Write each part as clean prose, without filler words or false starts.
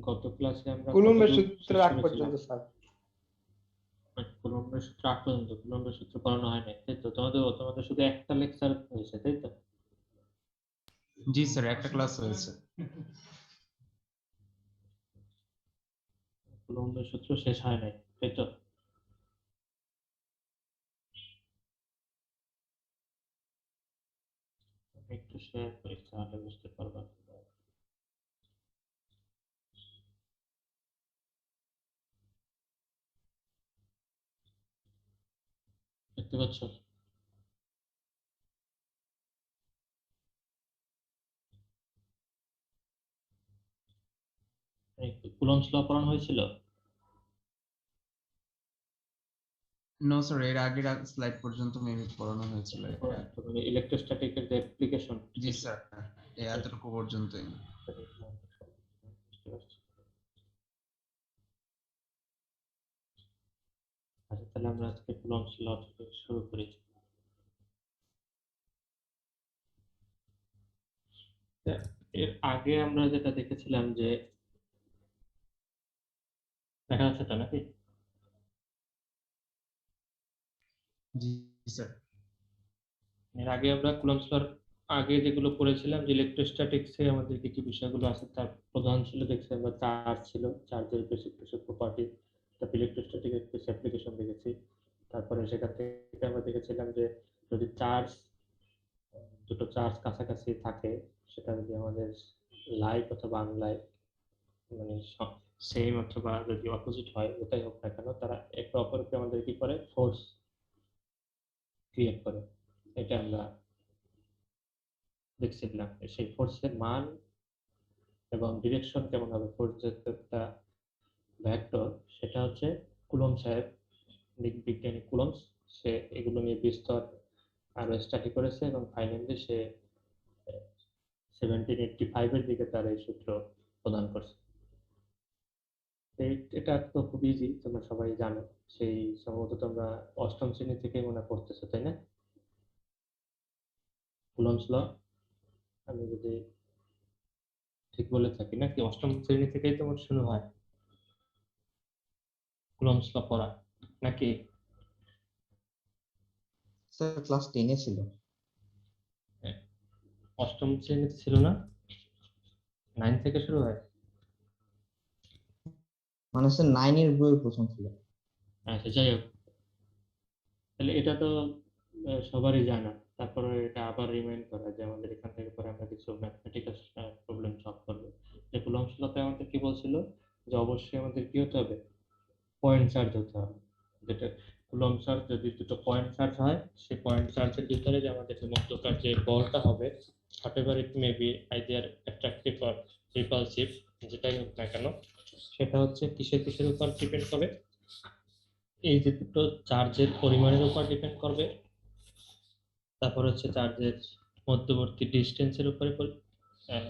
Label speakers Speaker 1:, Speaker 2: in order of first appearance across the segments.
Speaker 1: গত ক্লাসে আমরা
Speaker 2: কুলম্বের
Speaker 1: কতদূর
Speaker 2: সূত্রের
Speaker 1: শেষ
Speaker 2: আগ
Speaker 1: করেছিলাম?
Speaker 2: পর্যন্ত স্যার।
Speaker 1: কুলম্বের সূত্র আগ পর্যন্ত, কুলম্বের সূত্র পড়ানো হয় নাই, তাই তো? তোমাদের শুধু একটা লেকচার হয়েছে, তাই তো?
Speaker 3: জি স্যার, একটা ক্লাস হয়েছে।
Speaker 1: কুলম্বের সূত্র শেষ হয় নাই, তাই তো? আমি একটু শেয়ার করি তাহলে বুঝতে পারবা। দেখতে পাচ্ছ? কুলম্বস ল পড়ানো হয়েছিল?
Speaker 3: নো স্যার, এর আগের স্লাইড পর্যন্ত মেবি পড়ানো হয়েছিল।
Speaker 1: ইলেকট্রোস্ট্যাটিকের যে অ্যাপ্লিকেশন।
Speaker 3: জি স্যার, এতটুকু পর্যন্তই।
Speaker 1: আচ্ছা, তাহলে আমরা আজকে কুলম্বস ল থেকে শুরু করি। এর আগে আমরা যেটা দেখেছিলাম যে, দেখা যাচ্ছে তো নাকি?
Speaker 3: জি স্যার।
Speaker 1: এর আগে আমরা কুলম্বস লর আগে যেগুলো পড়েছিলাম যে ইলেকট্রোস্ট্যাটিক্সে আমাদের কি কি বিষয়গুলো আছে, তার প্রধান ছিল দেখছি আমরা চার্জ ছিল, চার্জের বেসিক কিছু প্রপার্টি, তারপর ইলেকট্রোস্ট্যাটিকের কিছু অ্যাপ্লিকেশন দেখেছি। তারপরে সেখান থেকে আমরা দেখেছিলাম যে যদি চার্জ, দুটো চার্জ কাছাকাছি থাকে, সেটা যদি আমাদের লাইক অথবা আনলাইক, মানে সেম অথবা যদি অপোজিট হয়, ওটাই হোক না কেন, তারা একে অপরকে আমাদের কি করে, ফোর্স ক্রিয়েট করে। এটা আমরা দেখছিলাম। সেই ফোর্সের মান এবং ডিরেকশন কেমন হবে, ফোর্সের একটা ভেক্টর, সেটা হচ্ছে কুলম্ব সাহেব, বিজ্ঞানী কুলম্বস, সে এগুলো নিয়ে বিস্তর আরো স্টাডি করেছে এবং ফাইনালি সে 1785 এর দিকে তার এই সূত্র প্রদান করছে। এটা তো খুব ইজি, তোমরা সবাই জানো। সেই সম্ভবত তোমরা অষ্টম শ্রেণী থেকে মনে হয় পড়তেছো, তাই না? কুলম্বস ল, আমি যদি ঠিক বলে থাকি, নাকি অষ্টম শ্রেণী থেকেই তোমার শুরু হয় কুলম্বস ল পড়া, নাকি?
Speaker 2: স্যার ক্লাস 10 ছিল।
Speaker 1: অষ্টম শ্রেণীতে ছিল না, 9 থেকে শুরু হয়।
Speaker 2: মানে স্যার 9 এর বইয়ের প্রথম ছিল।
Speaker 1: আচ্ছা, যাই হোক, তাহলে এটা তো সবারই জানা। তারপরে এটা আবার রিমাইন্ড করা যে আমাদের এখান থেকে পরে আমরা কিছু ম্যাথমেটিক্যাল প্রবলেম সলভ করবো। যে কুলম্বস লতে আমাদের কি বলছিল, যে অবশ্যই আমাদের কি হতে হবে, পয়েন্ট চার্জ হতে হবে। যেটা কুলম্ব চার্জ, যদি দুটো পয়েন্ট চার্জ হয়, সেই পয়েন্ট চার্জের ভিতরে যে আমাদের যে মধ্যকার যে বলটা হবে, whatever it may be, either attractive or repulsive, যেটাই হোক না কেন, সেটা হচ্ছে কিসের কিসের উপর ডিপেন্ড করে, এই যে দুটো চার্জের পরিমাণের উপর ডিপেন্ড করবে, তারপর হচ্ছে চার্জের মধ্যবর্তী ডিস্টেন্সের উপরে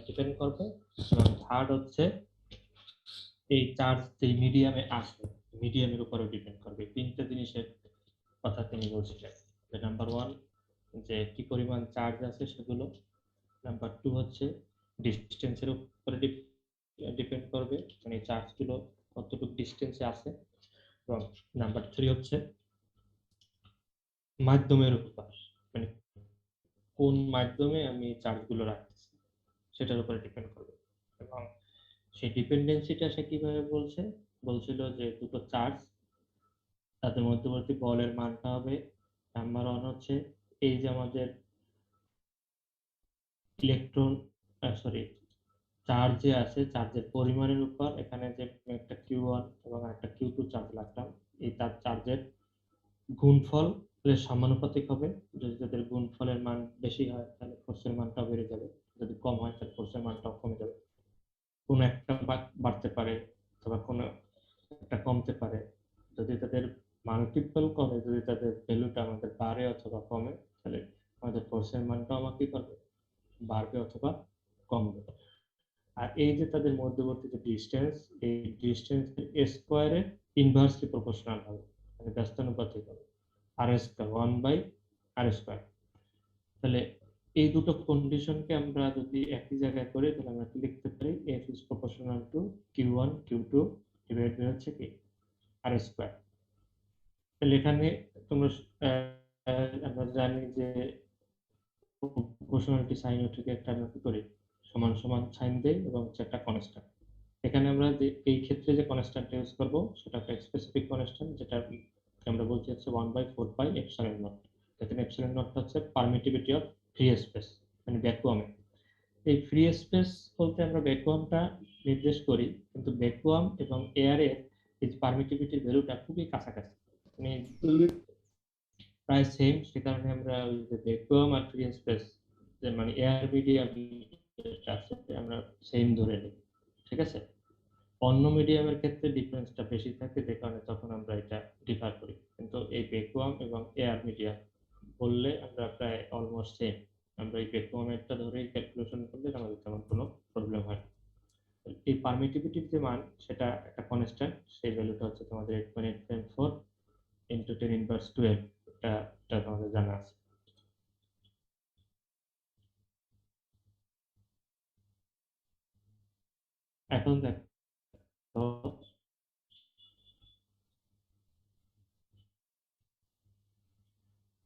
Speaker 1: ডিপেন্ড করবে, এবং থার্ড হচ্ছে এই চার্জ যে মিডিয়ামে আসে, মিডিয়ামের উপরেও ডিপেন্ড করবে। তিনটা জিনিসের কথা তিনি বলছিলেন। নাম্বার ওয়ান, যে কি পরিমাণ চার্জ আছে সেগুলো। নাম্বার টু হচ্ছে ডিস্টেন্সের উপরে ডিপেন্ড করবে, মানে চার্জগুলো কতটুকু ডিস্টেন্সে আছে। এবং নাম্বার থ্রি হচ্ছে মাধ্যমের উপর, মানে কোন মাধ্যমে আমি চার্জগুলো রাখতেছি সেটার উপরে ডিপেন্ড করবে। এবং সেই ডিপেন্ডেন্সিটা সে কিভাবে বলছিল যে দুটো চার্জ, তাদের মধ্যবর্তী বলের মানটা হবে নাম্বার ওয়ান হচ্ছে এই যে আমাদের ইলেকট্রন, সরি, চার্জ যে আছে, চার্জের পরিমাণের উপর, এখানে যে একটা Q1 এবং একটা Q2 চার্জ রাখলাম, এই তার চার্জের গুণফল এর সমানুপাতিক হবে। যদি তাদের গুণফলের মান বেশি হয় তাহলে ফোর্সের মানটাও বেড়ে যাবে, যদি কম হয় তাহলে ফোর্সের মানটাও কমে যাবে। কোনো একটা বাড়তে পারে অথবা কোনো একটা কমতে পারে। যদি তাদের মাল্টিপল কমে, যদি তাদের ভ্যালুটা আমাদের বাড়ে অথবা কমে, তাহলে আমাদের ফোর্সের মানটাও আমাকে কি করবে, বাড়বে অথবা কমবে। আর এই যে তাদের মধ্যবর্তী যে ডিস্টেন্স, এই ডিস্টেন্স স্কোয়ারের ইনভার্সলি প্রপোর্শনাল হবে, মানে ব্যস্তানুপাতিক হবে, আর স্কোয়ার 1/r²। তাহলে এই দুটো কন্ডিশনকে আমরা যদি একই জায়গায় করি, তাহলে আমরা কি লিখতে পারি, f is proportional proportional to Q1 Q2 divide by হচ্ছে কি আর স্কয়ার। তাহলে এখানে তোমরা আমরা জানি যে প্রপোর্শনালিটি সাইন থেকে একটা আমরা কি করি সমান সমান সাইন দেই এবং হচ্ছে একটা কনস্ট্যান্ট। এখানে আমরা যে এই ক্ষেত্রে যে কনস্ট্যান্ট ইউজ করব সেটা একটা স্পেসিফিক কনস্ট্যান্ট, যেটা আমরা বলছি হচ্ছে 1/4 পাই এপসাইলন নট। এখানে এপসাইলন নটটা হচ্ছে পারমিটিভিটি অফ ফ্রি স্পেস, মানে ভ্যাকুয়ামে। এই ফ্রি স্পেস বলতে আমরা ভ্যাকুয়ামটা নির্দেশ করি, কিন্তু ভ্যাকুয়াম এবং এয়ারের এই পারমিটিভিটির ভ্যালুটা খুবই কাছাকাছি, মানে প্রায় সেম। সে কারণে আমরা ওই যে ভ্যাকুয়াম আর ফ্রি স্পেস, যে মানে এয়ার মিডিয়াম আছে, আমরা সেম ধরে নিই, ঠিক আছে। অন্য মিডিয়ামের ক্ষেত্রে ডিফারেন্সটা বেশি থাকে, যে কারণে তখন আমরা এটা ডিফার করি, কিন্তু এই ভ্যাকুয়াম এবং এয়ার মিডিয়াম বললে আমরা প্রায় অলমোস্ট সেম। আমরা এই ভ্যাকুয়ামেরটা ধরেই ক্যালকুলেশন করলে আমাদের তেমন কোনো প্রবলেম হয় না। এই পারমিটিভিটির যে মান সেটা একটা কনস্ট্যান্ট, সেই ভ্যালুটা হচ্ছে তোমাদের 8.874 ইন্টু 10^12, এটা তোমাদের জানা আছে। এখন দেখো,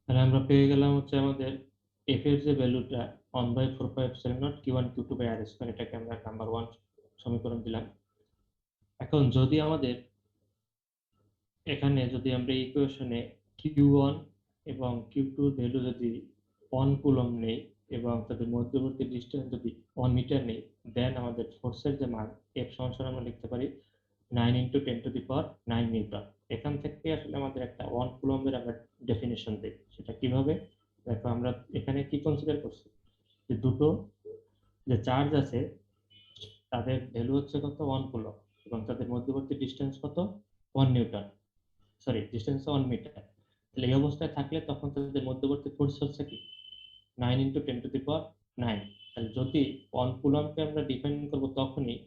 Speaker 1: তাহলে আমরা পেয়ে গেলাম হচ্ছে আমাদের এফ এর যে ভ্যালুটা 1/4πε0 Q1 Q2/r², এটাকে আমরা নাম্বার 1 সমীকরণ দিলাম। এখন যদি আমাদের এখানে যদি আমরা ইকুয়েশনে Q1 এবং Q2 ভ্যালু যদি 1 কুলম্ব নেই এবং তাদের মধ্যবর্তী ডিসটেন্স যদি 1 মিটার নেই, দেন আমাদের ফোর্সের যে মান F সমান আমরা লিখতে পারি 9 × 10⁹ নিউটন। এখান থেকে আসলে আমাদের একটা 1 কুলম্বের আমরা ডেফিনিশন দিই। সেটা কিভাবে দেখো, আমরা এখানে কি কনসিডার করছি যে দুটো যে চার্জ আছে তাদের ভ্যালু হচ্ছে কত 1 কুলম্ব এবং তাদের মধ্যবর্তী ডিসটেন্স কত 1 নিউটন, সরি ডিসটেন্স 1 মিটার। তাহলে এই অবস্থায় থাকলে তখন তাদের মধ্যবর্তী ফোর্স হচ্ছে কি 9 × 10⁹। তাহলে যদি 1 কুলম্বকে আমরা ডিফাইন করব তখনই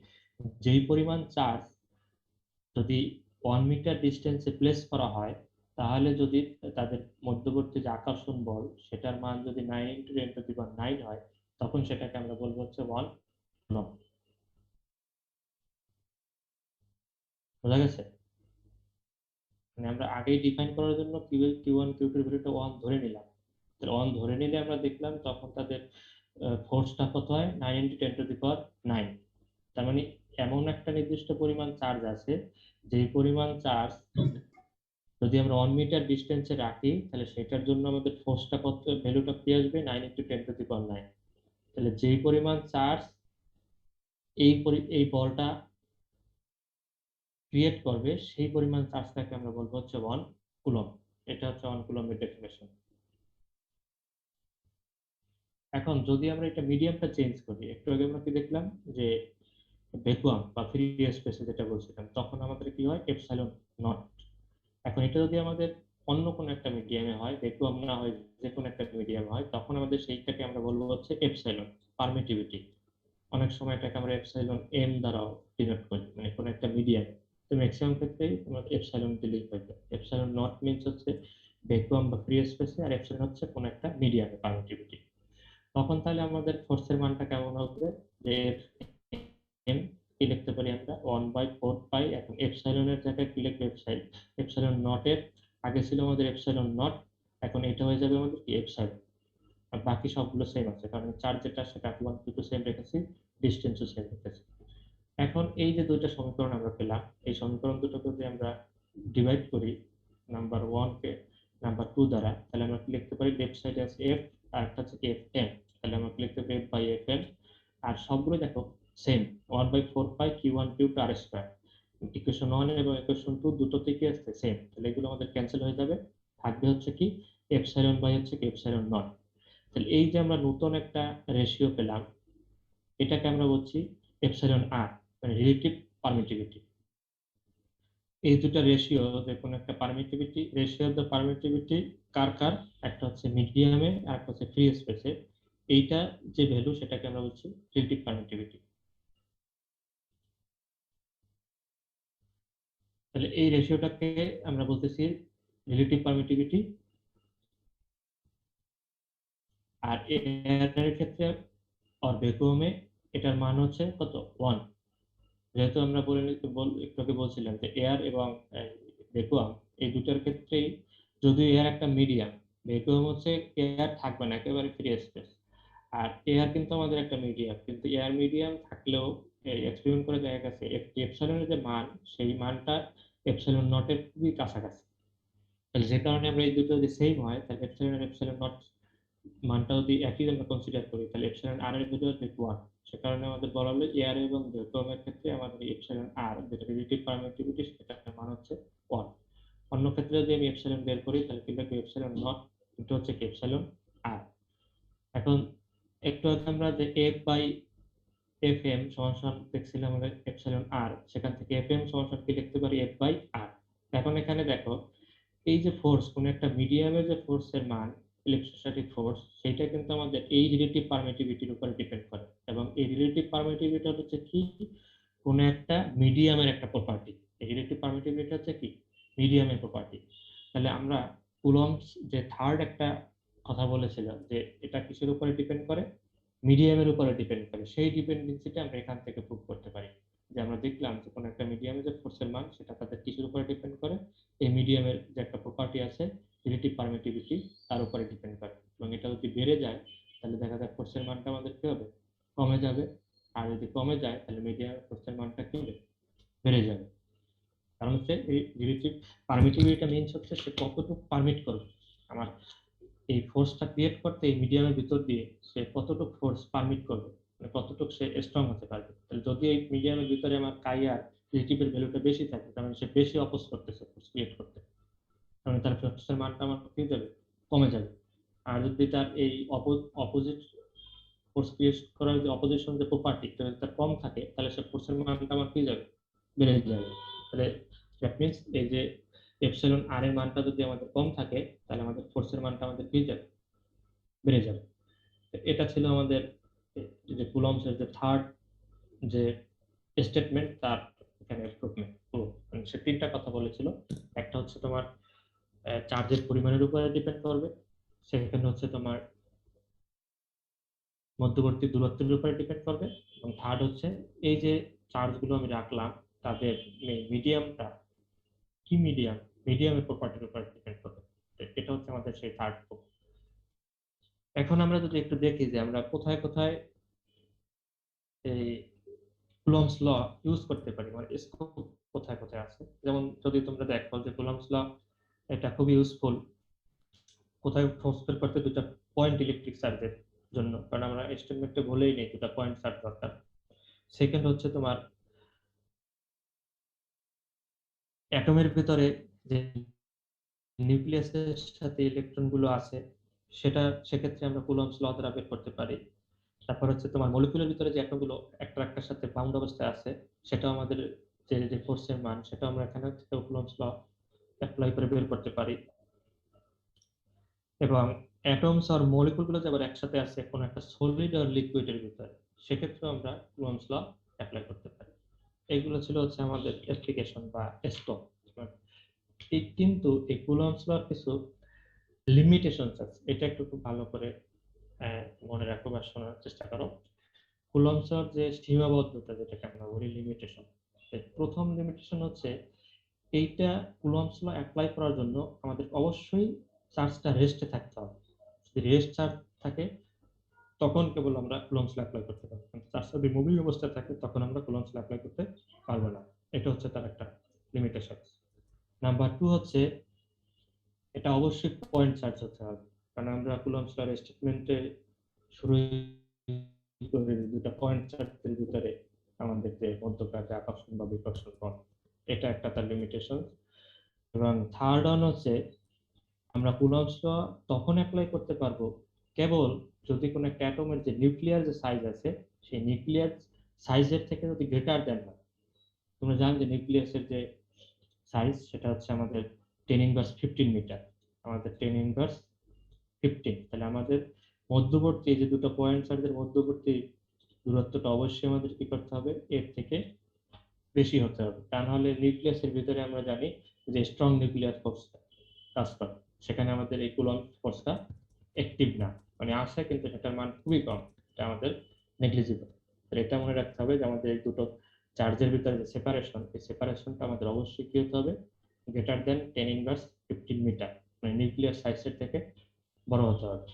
Speaker 1: যেই পরিমাণ চার্জ যদি 1 মিটার ডিস্টেন্সে প্লেস করা হয়, তাহলে যদি তাদের মধ্যবর্তী যে আকর্ষণ বল সেটার মান যদি 9 × 10⁹ হয়, তখন সেটাকে আমরা বলবো হচ্ছে 1 কুলম্ব। বোঝা গেছে? মানে আমরা আগেই ডিফাইন করার জন্য Q1 Q2 এর ভ্যালুটা 1 ধরে নিলাম। তাহলে 1 ধরে নিলে আমরা দেখলাম তখন তাদের ফোর্সটা কত হয় 9 × 10⁹। তার মানে এমন একটা নির্দিষ্ট পরিমাণ চার্জ আছে, যেই পরিমাণ চার্জ যদি আমরা 1 মিটার ডিস্টেন্সে রাখি, তাহলে সেটার জন্য আমাদের ফোর্সটা কত, ভ্যালুটা কি আসবে 9 × 10⁹। তাহলে যেই পরিমাণ চার্জ এই বলটা ক্রিয়েট করবে, সেই পরিমাণ চার্জটাকে আমরা বলবো হচ্ছে 1 কুলম্ব। এটা হচ্ছে 1 কুলম্বের ডেফিনেশন। এখন যদি আমরা এটা মিডিয়ামটা চেঞ্জ করি, একটু আগে আমরা কি দেখলাম যে ভ্যাকুয়াম বা ফ্রি স্পেসে যেটা বলছিলাম, তখন আমাদের কি হয় এপসাইলন নট। এখন এটা যদি আমাদের অন্য কোনো একটা মিডিয়ামে হয়, ভ্যাকুয়াম না হয় যে কোনো একটা মিডিয়াম হয়, তখন আমাদের সেইটাকে আমরা বলবো হচ্ছে এপসাইলন পারমিটিভিটি। অনেক সময় এটাকে আমরা এপসাইলন এম দ্বারাও ডিনোট করি, মানে কোনো একটা মিডিয়াম। তো ম্যাক্সিমাম ক্ষেত্রেই তোমার এপসাইলন দিলেই হয়ে যায়। এপসাইলন নট মিন্স হচ্ছে ভ্যাকুয়াম বা ফ্রি স্পেসে, আর এপসাইলন হচ্ছে কোনো একটা মিডিয়ামে পারমিটিভিটি। তখন তাহলে আমাদের ফোর্সের মানটা কেমন হবে, যে এম কি লিখতে পারি আমরা 1/4 পাই। এখন এপসাইলনের জায়গায় কি লিখবো, এপসাইলন নট এর আগে ছিল আমাদের এপসাইলন নট, এখন এটা হয়ে যাবে আমাদের কি এপসাইলন। আর বাকি সবগুলো সেম আছে, কারণ চার্জ যেটা সেটা Q1 Q2 সেম রেখেছি, ডিসটেন্সও সেম রেখেছি। এখন এই যে দুইটা সমীকরণ আমরা পেলাম, এই সমীকরণ দুটোকে যদি আমরা ডিভাইড করি নাম্বার 1 কে নাম্বার 2 দ্বারা, তাহলে আমরা কি লিখতে পারি, লেফট সাইডে আছে f আর একটা আছে এফ এম। তাহলে আমরা কি লিখতে পারি f/fm। আর সবগুলো দেখো সেম 1/4 পাই Q1 Q2 r²। ইকুয়েশন 1 এবং ইকুয়েশন 2 দুটোতে কি আছে সেম, তাহলে এগুলো আমাদের ক্যান্সেল হয়ে যাবে, থাকবে হচ্ছে কি এপসাইলন বাই হচ্ছে কি এপসাইলন নট। তাহলে এই যে আমরা নতুন একটা রেশিও পেলাম, এটাকে আমরা বলছি এপসাইলন আর, মানে রিলেটিভ পারমিটিভিটি। এই দুটো রেশিও, যে কোনো একটা permittivity ratio of the permittivity কার কার, একটা হচ্ছে মিডিয়ামে আর একটা হচ্ছে ফ্রি স্পেসে, এইটা যে ভ্যালু সেটাকে আমরা বলছি রিলেটিভ পারমিটিভিটি। তাহলে এই রেশিওটাকে আমরা বলতেছি রিলেটিভ পারমিটিভিটি। আর এর ক্ষেত্রে আর ভ্যাকুয়ামে এটার মান হচ্ছে কত 1। যেহেতু আমরা একটু আগে বলছিলাম যে এয়ার এবং ভ্যাকুয়াম এই দুটার ক্ষেত্রেই, যদিও এয়ার একটা মিডিয়াম, ভ্যাকুয়াম হচ্ছে এয়ার থাকবে না, একেবারে ফ্রি স্পেস। আর এয়ার কিন্তু আমাদের একটা মিডিয়াম, কিন্তু এয়ার মিডিয়াম থাকলেও এক্সপেরিমেন্ট করে দেখা গেছে এপসাইলনের যে মান, সেই মানটা এপসাইলন নটের খুবই কাছাকাছি। তাহলে যে কারণে আমরা এই দুটো যদি সেম হয়, তাহলে এপসাইলন আর এপসাইলন নট মানটা যদি একই আমরা কনসিডার করি, তাহলে এপসাইলন আর এর ভ্যালু আসবে 1। সে কারণে আমাদের বলা হলো এয়ার এবং ভ্যাকুয়ামের ক্ষেত্রে আমাদের এপসাইলন আর যেটা রিলেটিভ পারমিটিভিটি, সেটার মান হচ্ছে 1। অন্য ক্ষেত্রে যদি আমি এপসাইলন বের করি, তাহলে কি লিখবো? এপসাইলন নট ইনটু হচ্ছে কি এপসাইলন আর। এখন একটু আগে আমরা যে এফ বাই এফ এম সমান সমান দেখছিলাম আমাদের এপসাইলন আর, সেখান থেকে এফ এম সমান সমান কি লিখতে পারি? এফ বাই আর। এখন এখানে দেখো, এই যে ফোর্স, কোন একটা মিডিয়ামের যে ফোর্সের মান, ইলেকট্রোস্ট্যাটিক ফোর্স, সেটা কিন্তু আমাদের এই রিলেটিভ পারমিটিভিটির উপর ডিপেন্ড করে। এবং এই রিলেটিভ পারমিটিভিটি হচ্ছে কি, কোন একটা মিডিয়ামের একটা প্রপার্টি। এই রিলেটিভ পারমিটিভিটি হচ্ছে কি মিডিয়ামের প্রপার্টি। তাহলে আমরা কুলম্বস যে থার্ড একটা কথা বলেছিল যে এটা কিসের উপরে ডিপেন্ড করে? মিডিয়ামের উপরে ডিপেন্ড করে। সেই ডিপেন্ডেন্সিটা আমরা এখান থেকে প্রুভ করতে পারি। যে আমরা দেখলাম যে কোন একটা মিডিয়ামের যে ফোর্সের মান, সেটা তাদের কিসের উপরে ডিপেন্ড করে? এই মিডিয়ামের যে একটা প্রপার্টি আছে রিলেটিভ পারমিটিভিটি, তার উপরে ডিপেন্ড করে। এবং এটা যদি বেড়ে যায়, তাহলে দেখা যায় ফোর্সের মানটা আমাদের কি হবে? কমে যাবে। আর যদি কমে যায়, তাহলে মিডিয়ামের ফোর্সের মানটা কি হবে? বেড়ে যাবে। কারণ হচ্ছে এই রিলেটিভ পারমিটিভিটিটা মিনস হচ্ছে সে কতটুকু পারমিট করবে আমার এই ফোর্সটা ক্রিয়েট করতে, এই মিডিয়ামের ভিতর দিয়ে সে কতটুকু ফোর্স পারমিট করবে, মানে কতটুকু সে স্ট্রং হতে পারবে। তাহলে যদি এই মিডিয়ামের ভিতরে আমার কাই আর রিলেটিভের ভ্যালুটা বেশি থাকে, তার মানে সে বেশি অপোজ করতেছে ফোর্স ক্রিয়েট করতে, কারণ তার ফোর্সের মানটা আমার কি যাবে? কমে যাবে। আর যদি তার এই অপোজিট ফোর্স ক্রিয়েট করার যে অপোজিশন যে প্রপার্টি, যদি তার কম থাকে, তাহলে সে ফোর্সের মানটা আমার কি যাবে? বেড়ে যাবে। তাহলে দ্যাট মিনস এই যে এপসাইলন আর এর মানটা যদি আমাদের কম থাকে, তাহলে আমাদের ফোর্সের মানটা আমাদের কি যাবে? বেড়ে যাবে। এটা ছিল আমাদের যে কুলম্বসের যে থার্ড যে স্টেটমেন্ট, তার এখানে প্রুফমেন্ট প্রুফ। মানে সে তিনটা কথা বলেছিল। একটা হচ্ছে তোমার চার্জের পরিমাণের উপরে ডিপেন্ড করবে, সেকেন্ড হচ্ছে তোমার মধ্যবর্তী দূরত্বের উপরে ডিপেন্ড করবে, এবং থার্ড হচ্ছে এই যে চার্জ গুলো আমি রাখলাম, তাদের মিডিয়ামটা কি মিডিয়াম, মিডিয়ামের প্রপার্টির উপর ডিপেন্ড করবে। এটা হচ্ছে আমাদের সেই থার্ড প্রুফ। এখন আমরা যদি একটু দেখি যে আমরা কোথায় কোথায় এই কুলম্বস ল ইউজ করতে পারি, মানে স্কোপ কোথায় কোথায় আছে। যেমন যদি তোমরা দেখো যে কুলম্বস ল এটা খুব ইউজফুল কোথায় ফোর্স বের করতে, দুটা পয়েন্ট ইলেকট্রিক চার্জের জন্য, কারণ আমরা স্টেটমেন্টে বলেই নেই দুটা পয়েন্ট চার্জ দরকার। সেকেন্ড হচ্ছে তোমার অ্যাটমের ভিতরে যে নিউক্লিয়াসের সাথে ইলেকট্রন গুলো আছে, সেটা সেক্ষেত্রে আমরা কুলম্বস ল দ্বারা বের করতে পারি। তারপর হচ্ছে তোমার মলিকুলের ভিতরে যে অ্যাটম গুলো একটা একটার সাথে বাউন্ড অবস্থায় আছে, সেটাও আমাদের যে যে ফোর্সের মান, সেটা আমরা এখানে থেকে কুলম্বস ল অ্যাপ্লাই করে বের করতে পারি। এবং অ্যাটমস আর মলিকুল গুলো যে আবার একসাথে আছে কোনো একটা সলিড আর লিকুইডের ভিতরে, সেক্ষেত্রে আমরা কুলম্বস ল অ্যাপ্লাই করতে পারি। এগুলো ছিল হচ্ছে আমাদের অ্যাপ্লিকেশন বা স্কোপ। এই কিন্তু এই কুলম্বস লর কিছু লিমিটেশনস আছে, এটা একটু খুব ভালো করে মনে রাখো বা শোনার চেষ্টা করো। কুলম্বস লর যে সীমাবদ্ধতা, যেটাকে আমরা বলি লিমিটেশন, প্রথম লিমিটেশন হচ্ছে এইটা, কুলম্বস ল অ্যাপ্লাই করার জন্য আমাদের অবশ্যই চার্জটা রেস্টে থাকতে হবে। যদি রেস্ট চার্জ থাকে, তখন কেবল আমরা কুলম্বস ল অ্যাপ্লাই করতে পারবো। চার্জ যদি মুভিং অবস্থায় থাকে, তখন আমরা কুলম্বস ল অ্যাপ্লাই করতে পারবো না। এটা হচ্ছে তার একটা লিমিটেশন। নাম্বার টু হচ্ছে এটা অবশ্যই পয়েন্ট চার্জ হতে হবে, কারণ আমরা কুলম্বস লর স্টেটমেন্টে শুরু করে দুটা পয়েন্ট চার্জের ভিতরে আমাদের যে মধ্যকার যে আকর্ষণ বা বিকর্ষণ বল, এটা একটা তার লিমিটেশন। এবং থার্ড অন হচ্ছে আমরা কুলম্বস ল তখন অ্যাপ্লাই করতে পারবো কেবল যদি কোনো একটা অ্যাটমের যে নিউক্লিয়ার যে সাইজ আছে, সেই নিউক্লিয়ার সাইজের থেকে যদি গ্রেটার দেন হয়। তোমরা জানো যে নিউক্লিয়াসের যে সাইজ, সেটা হচ্ছে আমাদের 10^15 মিটার, আমাদের 10^15। তাহলে আমাদের মধ্যবর্তী এই যে দুটো পয়েন্ট চার্জের মধ্যবর্তী দূরত্বটা অবশ্যই আমাদের কি করতে হবে? এর থেকে বেশি হতে হবে, তা নাহলে নিউক্লিয়াসের ভিতরে আমরা জানি যে স্ট্রং নিউক্লিয়ার ফোর্স কাজ করে, সেখানে আমাদের এই কুলম্ব ফোর্সটা অ্যাক্টিভ না, মানে আছে কিন্তু সেটার মান খুবই কম, এটা আমাদের নেগলিজিবল। এটা মনে রাখতে হবে যে আমাদের এই দুটো চার্জের ভিতরে যে সেপারেশন, এই সেপারেশনটা আমাদের অবশ্যই কি হতে হবে, গ্রেটার দেন 10^15 মিটার, মানে নিউক্লিয়ার সাইজের থেকে বড় হতে হবে।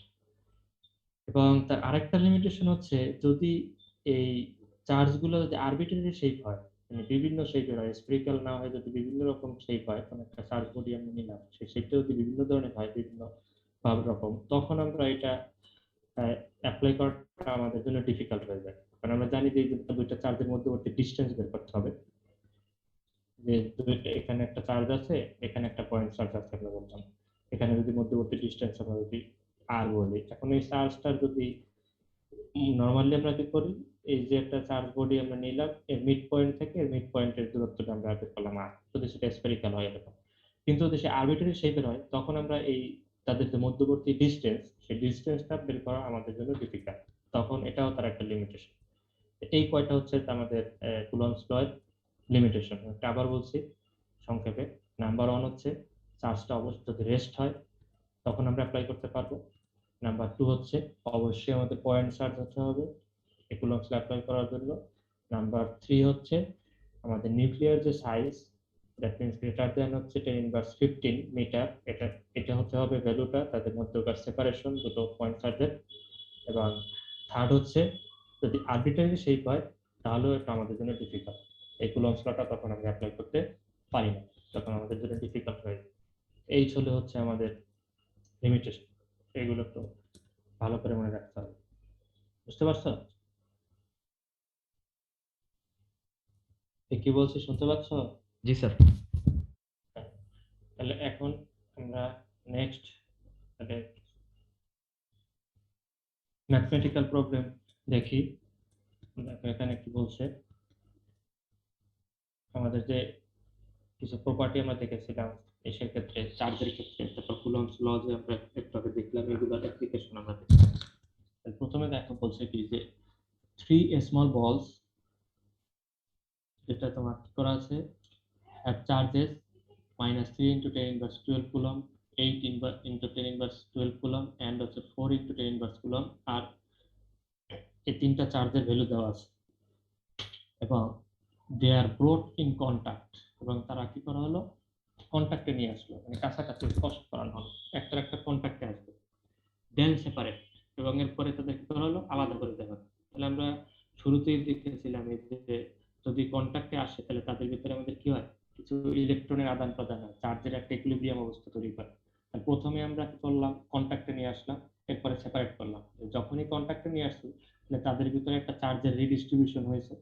Speaker 1: এবং তার আরেকটা লিমিটেশন হচ্ছে, যদি এই চার্জগুলো যদি আরবিট্রারি শেপ হয়, মানে বিভিন্ন শেপের হয়, স্ফেরিক্যাল না হয়, যদি বিভিন্ন রকম শেপ হয়, কোন একটা চার্জ বডি আমরা নিলাম, সেই শেপটা যদি বিভিন্ন ধরনের হয়, বিভিন্ন রকম, তখন আমরা এটা অ্যাপ্লাই করাটা আমাদের জন্য ডিফিকাল্ট হয়ে যায়। কারণ আমরা জানি যে এই দুইটা চার্জের মধ্যবর্তী ডিসটেন্স বের করতে হবে, যে দুইটা, এখানে একটা চার্জ আছে, এখানে একটা পয়েন্ট চার্জ আছে, আমরা বললাম এখানে যদি মধ্যবর্তী ডিসটেন্স আমরা যদি আর বলি, এখন এই চার্জটা যদি নরমালি আমরা কি করি, এই যে একটা চার্জ বডি আমরা নিলাম, এর মিড পয়েন্ট থেকে এর মিড পয়েন্টের দূরত্বটা আমরা বের করলাম আর, যদি সেটা স্ফেরিক্যাল হয় এরকম। কিন্তু যদি সে আরবিট্রারি শেপের হয়, তখন আমরা এই তাদের যে মধ্যবর্তী ডিসটেন্স, সেই ডিসটেন্সটা বের করা আমাদের জন্য ডিফিকাল্ট। তখন এটাও তার একটা লিমিটেশন। এই কয়টা হচ্ছে আমাদের কুলম্বস ল এর লিমিটেশন। একটা আবার বলছি সংক্ষেপে, নাম্বার 1 হচ্ছে চার্জটা অবশ্যই যদি রেস্ট হয় তখন আমরা অ্যাপ্লাই করতে পারবো। নাম্বার 2 হচ্ছে অবশ্যই আমাদের পয়েন্ট চার্জ হতে হবে এই কুলম্বস ল অ্যাপ্লাই করার জন্য। নাম্বার 3 হচ্ছে আমাদের নিউক্লিয়ার যে size, that means greater than হচ্ছে 10^15 মিটার, এটা হতে হবে ভ্যালুটা, তাদের মধ্যকার সেপারেশন দুটো পয়েন্ট চার্জের। এবং থার্ড হচ্ছে যদি আরবিট্রারি শেপ হয় তাহলেও এটা আমাদের জন্য ডিফিকাল্ট, এই কুলম্বস লটা তখন আমরা অ্যাপ্লাই করতে পারি না, তখন আমাদের জন্য ডিফিকাল্ট হয়ে যায়। এই চলে হচ্ছে আমাদের লিমিটেশন, এগুলো তো ভালো করে মনে রাখতে হবে। বুঝতে পারছো? কি বলছি শুনতে পাচ্ছ?
Speaker 2: জি স্যার।
Speaker 1: তাহলে এখন আমরা নেক্সট তাহলে ম্যাথমেটিক্যাল প্রবলেম দেখি। দেখো এখানে কি বলছে, আমাদের যে কিছু প্রপার্টি আমরা দেখেছিলাম এই সেক্ষেত্রে চার্জের ক্ষেত্রে, তারপর কুলম্বস ল যে আমরা একটু আগে দেখলাম, এগুলোর অ্যাপ্লিকেশন আমরা দেখলাম। প্রথমে দেখো বলছে কি যে 3 small balls, যেটা তোমার কি করা আছে, have charges -3 × 10^12 coulomb, 8 × 10^12 coulomb and হচ্ছে 4 × 10^12 coulomb, আর এই তিনটা চার্জের ভ্যালু দেওয়া আছে এবং দে আর ব্রোট ইন কন্টাক্ট, এবং তারা কি করা হলো, কন্টাক্টে নিয়ে আসলো, মানে কাছাকাছি স্পর্শ করানো হলো, একটার একটা কন্টাক্টে আসবে, দেন সেপারেট, এবং এরপরে তাদের কি করা হলো, আলাদা করে দেওয়া হলো। তাহলে আমরা শুরুতেই দেখেছিলাম এই যে যদি কন্টাক্টে আসে তাহলে তাদের ভিতরে আমাদের কি হয়, কিছু ইলেকট্রনের আদান প্রদান হয়, চার্জের একটা ইকুইলিব্রিয়াম অবস্থা তৈরি করে। তাহলে প্রথমে আমরা কি করলাম, কন্টাক্টে নিয়ে আসলাম, এরপরে সেপারেট করলাম। যখনই কন্টাক্টে নিয়ে আসছি তাহলে তাদের ভিতরে একটা চার্জের রিডিস্ট্রিবিউশন হয়েছে,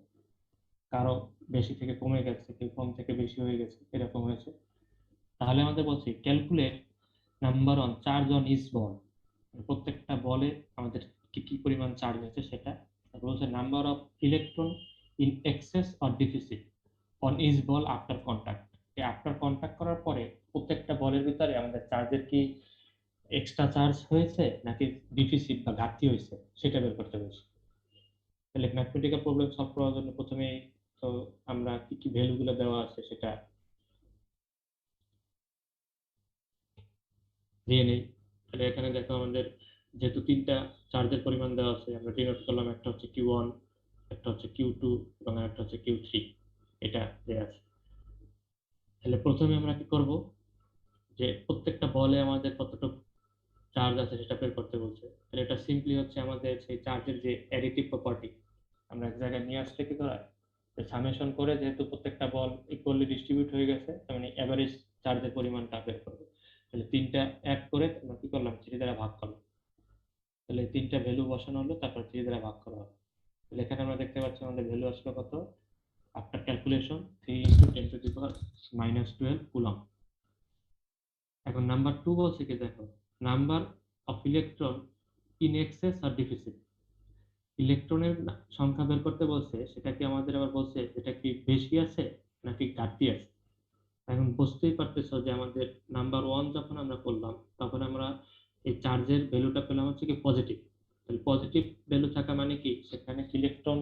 Speaker 1: কারো বেশি থেকে কমে গেছে, কেউ কম থেকে বেশি হয়ে গেছে, এরকম হয়েছে। তাহলে আমাদের বলছি calculate number on charge on each ball, প্রত্যেকটা বলে আমাদের কি কি পরিমাণ চার্জ আছে সেটা। তারপর হচ্ছে number of electron in excess or deficit on each ball after contact, এই আফটার কন্টাক্ট করার পরে প্রত্যেকটা বলের ভিতরে আমাদের চার্জের কি এক্সট্রা চার্জ হয়েছে নাকি ডিফিসিট বা ঘাটতি হয়েছে সেটা বের করতে বলছি। তাহলে ম্যাথমেটিক্যাল প্রবলেম সলভ করার জন্য প্রথমে তো আমরা কি কি ভ্যালু গুলো দেওয়া আছে সেটা দিয়ে নেই। তাহলে এখানে দেখো আমাদের যেহেতু তিনটা চার্জের পরিমাণ দেওয়া আছে, আমরা ডিনোট করলাম, একটা হচ্ছে Q1, একটা হচ্ছে Q2 এবং একটা হচ্ছে Q3, এটা দেওয়া আছে। তাহলে প্রথমে আমরা কি করব, যে প্রত্যেকটা বলে আমাদের কতটুকু চার্জ আছে সেটা বের করতে বলছে। তাহলে এটা সিম্পলি হচ্ছে আমাদের সেই চার্জের যে অ্যাডিটিভ প্রপার্টি, আমরা এক জায়গায় নিয়ে আসলে কি করা, সামেশন করে, যেহেতু প্রত্যেকটা বল ইকুয়ালি ডিস্ট্রিবিউট হয়ে গেছে, তার মানে এভারেজ চার্জের পরিমাণটা বের করবো। তাহলে তিনটা অ্যাড করে আমরা কি করলাম, 3 দ্বারা ভাগ করলাম। তাহলে তিনটা ভ্যালু বসানো হলো, তারপর 3 দ্বারা ভাগ করা হলো। তাহলে এখানে আমরা দেখতে পাচ্ছি আমাদের ভ্যালু আসলো কত, আফটার ক্যালকুলেশন 3 × 10⁻12 কুলম্ব। এখন নাম্বার 2 বলছে কি দেখো, number of electron in excess আর ডিফিসিট, ইলেকট্রনের সংখ্যা বের করতে বলছে, সেটা কি আমাদের আবার বলছে এটা কি বেশি আছে নাকি ঘাটতি আছে। এখন বুঝতেই পারতেছো যে আমাদের নাম্বার 1 যখন আমরা করলাম তখন আমরা এই চার্জের ভ্যালুটা পেলাম হচ্ছে কি পজিটিভ। তাহলে পজিটিভ ভ্যালু থাকা মানে কি, সেখানে ইলেকট্রন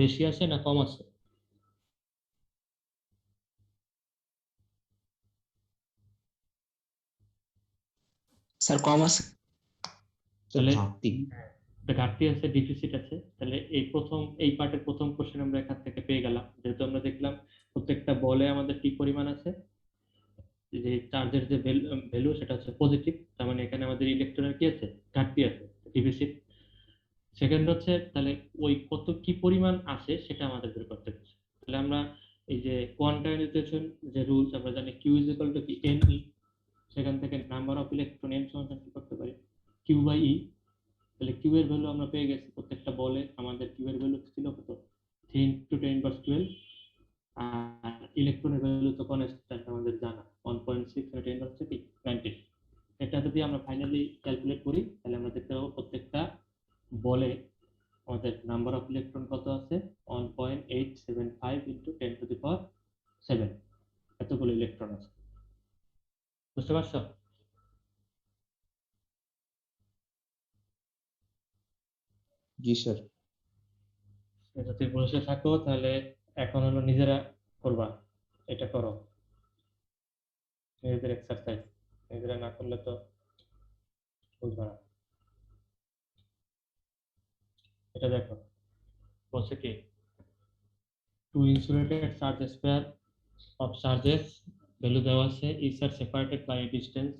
Speaker 1: বেশি আছে না কম আছে।
Speaker 4: স্যার কম আছে।
Speaker 2: স্যার
Speaker 1: তাহলে
Speaker 2: ঘাটতি।
Speaker 1: একটা ঘাটতি আছে, ডেফিসিট আছে। তাহলে এই পার্টের প্রথম কোশ্চেন আমরা এখান থেকে পেয়ে গেলাম, যেহেতু আমরা দেখলাম প্রত্যেকটা বলে আমাদের কি পরিমাণ আছে, যে চার্জের যে ভ্যালু সেটা হচ্ছে পজিটিভ, তার মানে এখানে আমাদের ইলেকট্রনের কি আছে, ঘাটতি আছে, ডেফিসিট। সেকেন্ড হচ্ছে তাহলে ওই কত কি পরিমাণ আছে সেটা আমাদের বের করতে হচ্ছে। তাহলে আমরা এই যে কোয়ান্টাইজেশন যে রুলস আমরা জানি, কিউ ইজ ইকুয়াল টু কি এন ই, সেখান থেকে নাম্বার অফ ইলেকট্রন এন সমান কি করতে পারি, কিউ বাই ই। তাহলে কিউ এর ভ্যালু আমরা পেয়ে গেছি, প্রত্যেকটা বলে আমাদের কিউ এর ভ্যালু ছিল কত, 3 × 10⁻12। আর ইলেকট্রনের ভ্যালু তো কনস্ট্যান্ট আমাদের জানা, 1.6 × 10 হচ্ছে কি 19। এটা যদি আমরা ফাইনালি ক্যালকুলেট করি তাহলে আমরা দেখতে পাবো প্রত্যেকটা বলে আমাদের নাম্বার অফ ইলেকট্রন কত আছে, 1.875 ইন্টু 10⁻7, এতগুলো ইলেকট্রন আছে। বুঝতে পারছো?
Speaker 2: জি স্যার।
Speaker 1: যদি বসে থাকো তাহলে এখন হলো নিজেরা করবা, এটা করো, নিজেদের এক্সারসাইজ, নিজেরা না করলে তো বুঝবা না। এটা দেখো, বলছে কি, two insulated charge sphere of charges, value দেওয়া আছে, each are separated by a distance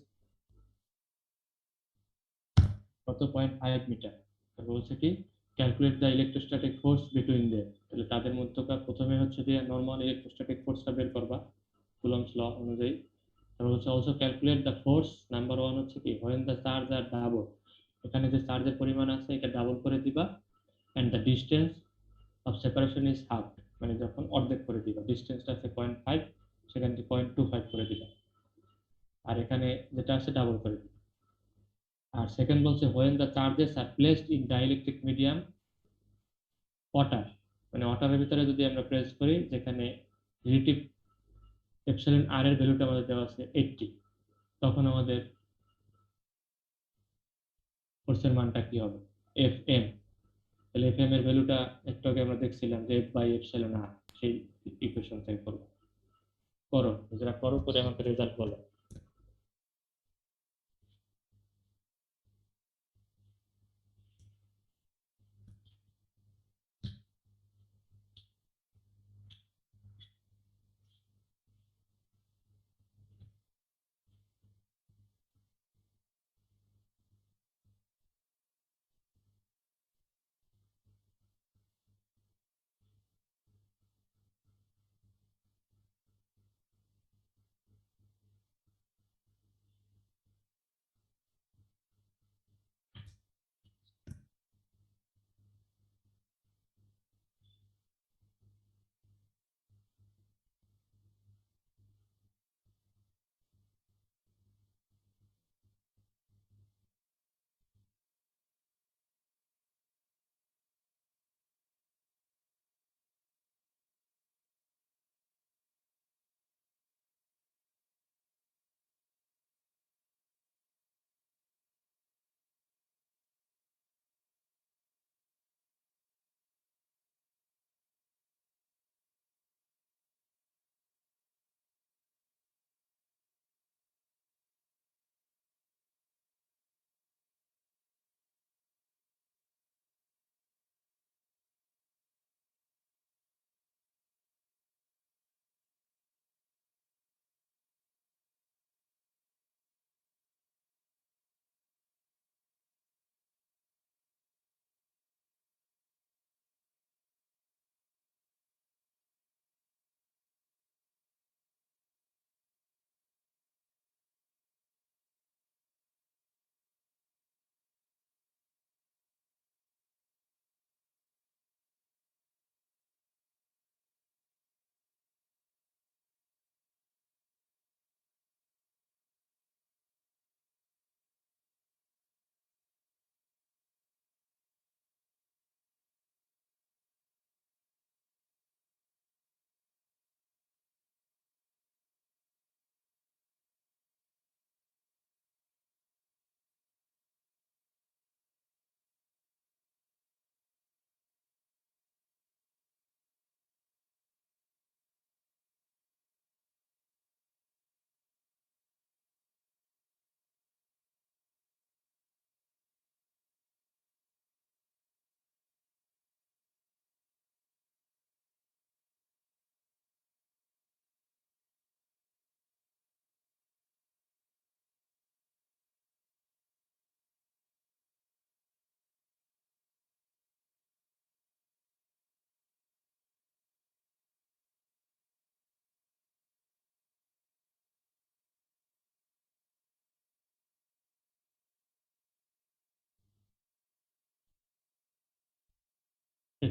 Speaker 1: কত, 0.5 মিটার। বলছে কি, calculate the electrostatic force between them. তাহলে তাদের মধ্যকার প্রথমে হচ্ছে যে নর্মাল ইলেকট্রোস্ট্যাটিক ফোর্সটা বের করবা কুলম্বস ল অনুযায়ী। তারপর হচ্ছে also calculate the force, number one হচ্ছে কি, when the charge are double, এখানে যে চার্জের পরিমাণ আছে এটা ডাবল করে দিবা, and the distance of separation is half, মানে যখন অর্ধেক করে দিবা, ডিস্টেন্সটা আছে 0.5, সেখানে 0.25 করে দিবা, আর এখানে যেটা আছে ডাবল করে দিবা। আর সেকেন্ড বলছে when the charges R placed in dielectric medium water, মানে ওয়াটারের ভিতরে যদি আমরা প্রেস করি, যেখানে রিলেটিভ এপসিলন আর এর ভ্যালুটা আমাদের দেওয়া আছে 80, তখন আমাদের ফোর্সের মানটা কি হবে, এফ এম। তাহলে এফ এম এর ভ্যালুটা একটু আগে আমরা দেখছিলাম যে এফ বাই এপসিলন আর, সেই ইকুয়েশন থেকে করবো। করো, যারা করো করে আমাকে রেজাল্ট বলো।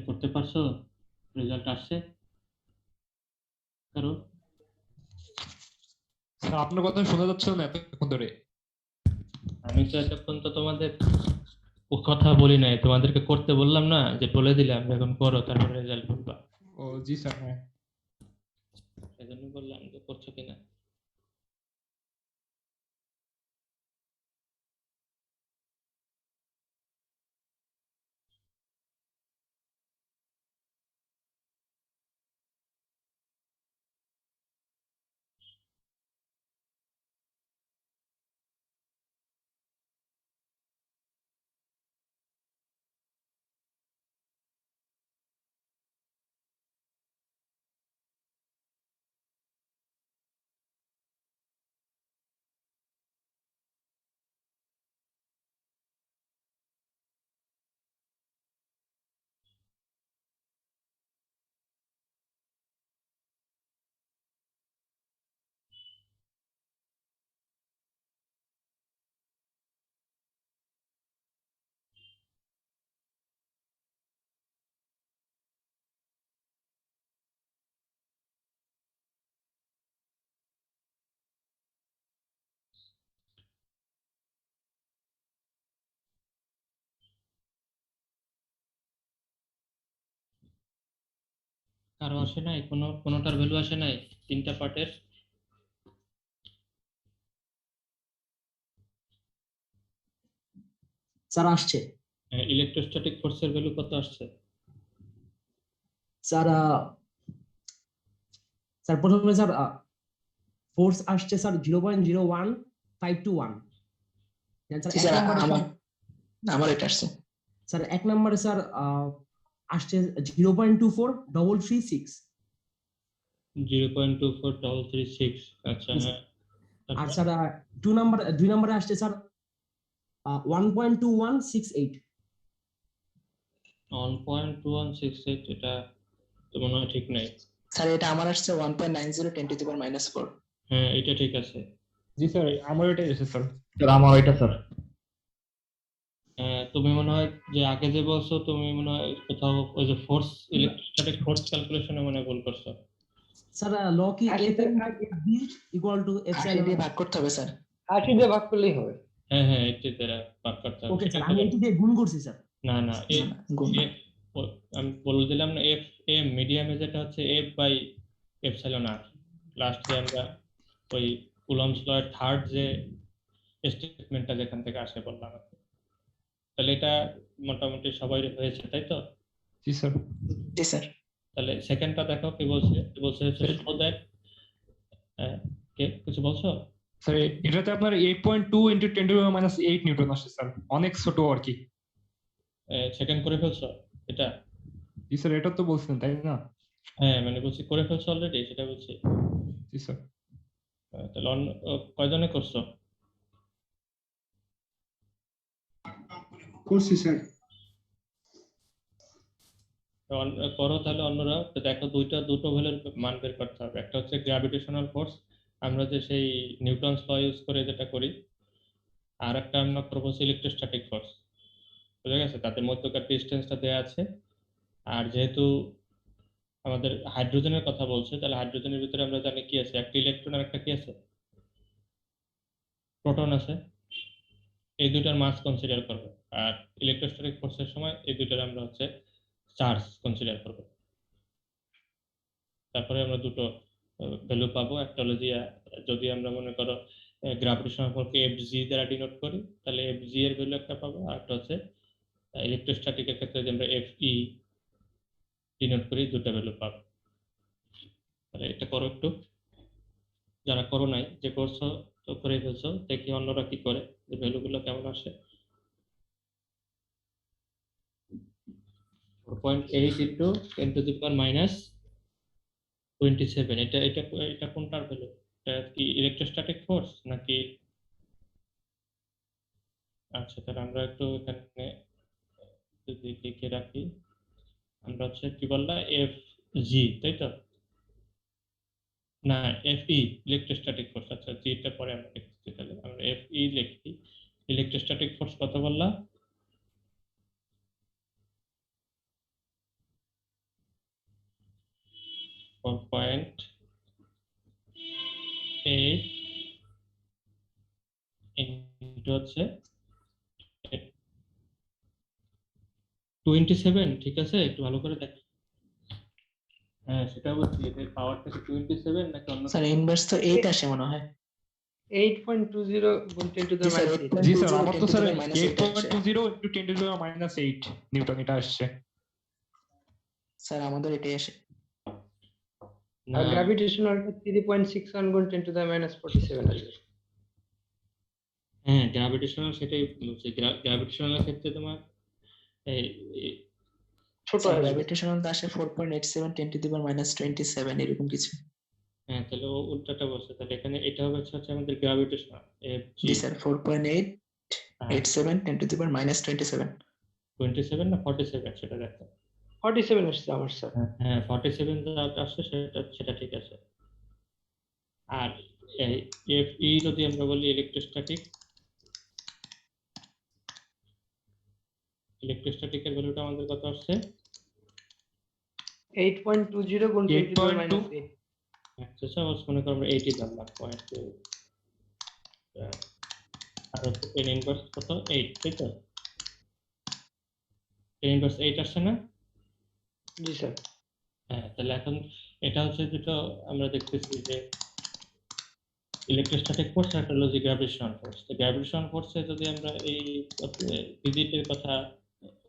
Speaker 1: চেক করতে পারছো? রেজাল্ট আসছে কারো?
Speaker 4: স্যার আপনার কথা শোনা যাচ্ছিল না এতক্ষণ ধরে।
Speaker 1: আমি তো এতক্ষণ তো তোমাদের কথা বলি নাই, তোমাদেরকে করতে বললাম না, যে বলে দিলাম এখন করো তারপরে রেজাল্ট বলবা।
Speaker 4: ও জি স্যার, হ্যাঁ।
Speaker 1: সেজন্য বললাম যে করছো কিনা। কারো আসে নাই? কোনোটার ভ্যালু আসে নাই তিনটা পার্টের?
Speaker 5: স্যার আসছে।
Speaker 1: ইলেকট্রোস্ট্যাটিক ফোর্সের ভ্যালু কত আসছে?
Speaker 5: স্যার স্যার প্রথমে স্যার ফোর্স আসছে স্যার 0.01521। স্যার এক
Speaker 6: স্যার
Speaker 5: নম্বরে
Speaker 6: আমার আমার এটা আসছে।
Speaker 5: স্যার এক নম্বরে স্যার আসছে 0.24336।
Speaker 1: 0.24336। আচ্ছা, হ্যাঁ।
Speaker 5: আর স্যার দুই নম্বরে আসছে স্যার 1.2168।
Speaker 1: 1.2168, এটা তো মনে হয় ঠিক নাই।
Speaker 6: স্যার এটা আমার আসছে 1.90 10⁻⁴।
Speaker 1: হ্যাঁ, এটা ঠিক আছে।
Speaker 4: জি স্যার, আমার এটাই এসেছে স্যার।
Speaker 7: স্যার আমার এটা স্যার।
Speaker 1: তুমি মনে হয় যে আগে যে বলছো, তুমি মনে হয় কোথাও ওই যে ফোর্স, ইলেকট্রোস্ট্যাটিক ফোর্স ক্যালকুলেশনে মনে হয় ভুল করছো।
Speaker 5: স্যার ল কি F ইকুয়াল টু
Speaker 6: 80 দিয়ে ভাগ করতে হবে স্যার।
Speaker 7: 80 দিয়ে ভাগ করলেই হবে।
Speaker 1: হ্যাঁ হ্যাঁ, এটি দ্বারা ভাগ করতে হবে।
Speaker 5: ওকে স্যার, আমি এটি দিয়ে গুণ করছি স্যার।
Speaker 1: না না,
Speaker 6: গুণ।
Speaker 1: আমি বলে দিলাম না, এফ এ মিডিয়ামে যেটা হচ্ছে F by epsilon R. Last যে আমরা ওই কুলম্বস লয়ের থার্ড যে স্টেটমেন্টটা যেখান থেকে আসে বললাম, তাহলে এটা মোটামুটি সবাই হয়েছে, তাই তো?
Speaker 4: জি স্যার।
Speaker 6: জি স্যার।
Speaker 1: তাহলে সেকেন্ডটা দেখো কি বলছে। বলছে হচ্ছে শো দ্যাট, কে কিছু বলছো?
Speaker 4: স্যার এটাতে আপনার 8.2 × 10⁻⁸ নিউটন আসছে স্যার, অনেক ছোট আর কি।
Speaker 1: সেকেন্ড করে ফেলছো এটা?
Speaker 4: জি স্যার, এটা তো বলছেন তাই না?
Speaker 1: হ্যাঁ, মানে বলছি করে ফেলছো অলরেডি, সেটা বলছি।
Speaker 4: জি স্যার।
Speaker 1: তাহলে কয়জনে করছো?
Speaker 8: করছি স্যার।
Speaker 1: করো তাহলে অন্যরা দেখো। দুটো ভ্যালুর মান বের করতে হবে। একটা হচ্ছে গ্র্যাভিটেশনাল ফোর্স, আমরা যে সেই নিউটনস ল ইউজ করে যেটা করি। আর একটা আমরা করবো ইলেকট্রোস্ট্যাটিক ফোর্স। বুঝা গেছে? তাদের মধ্যকার ডিস্টেন্সটা দেওয়া আছে। আর যেহেতু আমাদের হাইড্রোজেনের কথা বলছে, তাহলে হাইড্রোজেনের ভিতরে আমরা জানি কি আছে, একটা ইলেকট্রন আর একটা কি আছে, প্রোটন আছে। এই দুইটার মাস কনসিডার করবো। আর ইলেকট্রোস্ট্যাটিক ফোর্সের সময় এই দুইটার আমরা হচ্ছে চার্জ কনসিডার করবো। তারপরে আমরা দুটো ভ্যালু পাবো। একটা হলো যে যদি আমরা মনে করো গ্র্যাভিটেশনাল ফোর্সকে এফজি দ্বারা ডিনোট করি, তাহলে এফজি এর ভ্যালু একটা পাবো। আর একটা হচ্ছে ইলেকট্রোস্ট্যাটিকের ক্ষেত্রে যে আমরা এফই ডিনোট করি, দুটো ভ্যালু পাবো। তাহলে এটা করো একটু, যারা করো নাই, যে করছো তো করে ফেলছো, দেখি অন্যরা কি করে, যে ভ্যালুগুলো কেমন আসে। 4.8 × 10⁻⁻27। এটা এটা এটা কোনটার ভ্যালু? এটা কি ইলেকট্রোস্ট্যাটিক ফোর্স নাকি? আচ্ছা, তাহলে আমরা একটু এখানে যদি লিখে রাখি, আমরা হচ্ছে কি বললা, এফ জি, তাই তো? না, এফ ই ইলেকট্রোস্ট্যাটিক ফোর্স। আচ্ছা, জিটা পরে আমরা লিখছি। তাহলে আমরা এফ ই লিখি। ইলেকট্রোস্ট্যাটিক ফোর্স কত বললা? 4.8 ইনটু হচ্ছে 27, ঠিক আছে? একটু ভালো করে দেখ। হ্যাঁ সেটা বলছি, এদের পাওয়ারটা কি 27 নাকি অন্য
Speaker 6: স্যার
Speaker 1: কিছু?
Speaker 6: ইনভার্স তো 8 আসে মনে হয়।
Speaker 7: 8.20 গুণ 10 to the
Speaker 6: G sir
Speaker 7: minus 8
Speaker 4: G sir
Speaker 6: 8.20
Speaker 4: আমার
Speaker 6: 10
Speaker 4: তো
Speaker 6: to the
Speaker 4: sir
Speaker 6: power minus 8 আসে।
Speaker 4: 8.20 into 10 to the power minus 8 Newton এটা আসছে।
Speaker 6: স্যার আমাদের এটাই আসে।
Speaker 7: আর
Speaker 1: না
Speaker 7: গ্র্যাভিটেশনালটা 3.61 গুণ 10 to the minus 47 আসবে।
Speaker 1: হ্যাঁ গ্র্যাভিটেশনাল সেটাই বলছি, গ্র্যাভিটেশনাল ক্ষেত্রে তোমার এই- এই-
Speaker 7: ছোট
Speaker 6: স্যার
Speaker 7: আসবে।
Speaker 6: গ্র্যাভিটেশনাল তো আসে 4.87 10 to the power minus 27 এরকম কিছু।
Speaker 1: হ্যাঁ তাহলে ও উল্টাটা বলছে, তাহলে এখানে এটা হবে হচ্ছে আমাদের gravitational
Speaker 6: G sir 4.887 10 to the power minus 27।
Speaker 1: 27 না 47 সেটা দেখো।
Speaker 7: 47 আসছে আমার স্যার।
Speaker 1: হ্যাঁ 47 যা আসছে সেটা ঠিক আছে। আর FE যদি আমরা বলি ইলেকট্রোস্ট্যাটিকের ভ্যালুটা আমাদের কত আসছে?
Speaker 7: 8.20 গুণ 10 to the power minus 8।
Speaker 1: আচ্ছা সাপোজ মনে করো আমরা 80 ধরলাম, 0.2 আর হচ্ছে 10 ইনভার্স কত 8, তাই তো? 10 ইনভার্স 8 আসছে না?
Speaker 7: জি স্যার।
Speaker 1: হ্যাঁ তাহলে এখন এটা হচ্ছে যেটা আমরা দেখতেছি যে ইলেকট্রোস্ট্যাটিক ফোর্স আর একটা হলো যে গ্র্যাভিটেশনাল ফোর্স। তো গ্র্যাভিটেশনাল ফোর্সে যদি আমরা এই ভিজিটের কথা,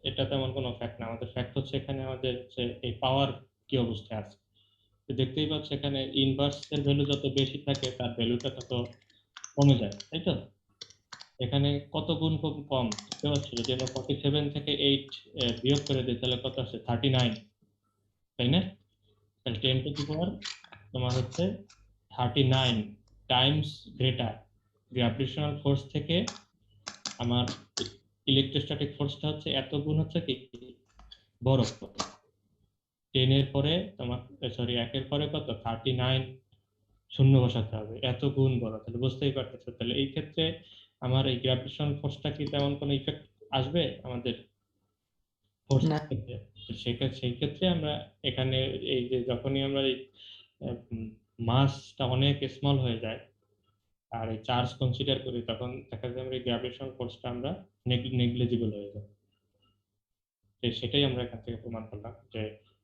Speaker 1: এটা তেমন কোনো ফ্যাক্ট না, আমাদের ফ্যাক্ট হচ্ছে এখানে আমাদের হচ্ছে এই পাওয়ার কি অবস্থায় আছে। তো দেখতেই পাচ্ছ এখানে ইনভার্সের ভ্যালু যত বেশি থাকে তার ভ্যালুটা তত কমে যায়, তাই তো? এখানে কত গুণ কম দেখতে পাচ্ছ, যদি আমরা 47 থেকে 8 বিয়োগ করে দিই তাহলে কত আসে 39, তাই না? তাহলে 10 টু দি পাওয়ার তোমার হচ্ছে 39 টাইমস গ্রেটার গ্র্যাভিটেশনাল ফোর্স থেকে আমার ইলেকট্রোস্ট্যাটিক ফোর্সটা হচ্ছে এত গুণ হচ্ছে কি বড়। 10 এর পরে তোমার সরি 1 এর পরে কত 39 শূন্য বসাতে হবে, এত গুণ বড়। তাহলে বুঝতেই পারতেছো, তাহলে এই ক্ষেত্রে আমার এই গ্র্যাভিটেশনাল ফোর্সটা কি তেমন কোনো ইফেক্ট আসবে আমাদের ফোর্স
Speaker 6: না।
Speaker 1: ক্ষেত্রে? তো সেই ক্ষেত্রে আমরা এখানে এই যে যখনই আমরা এই মাসটা অনেক স্মল হয়ে যায় আর এই চার্জ কনসিডার করি তখন দেখা যায় আমরা এই গ্র্যাভিটেশনাল ফোর্সটা আমরা নেগলিজিবল হয়ে যায়। তো সেটাই আমরা এখান থেকে প্রমাণ করলাম যে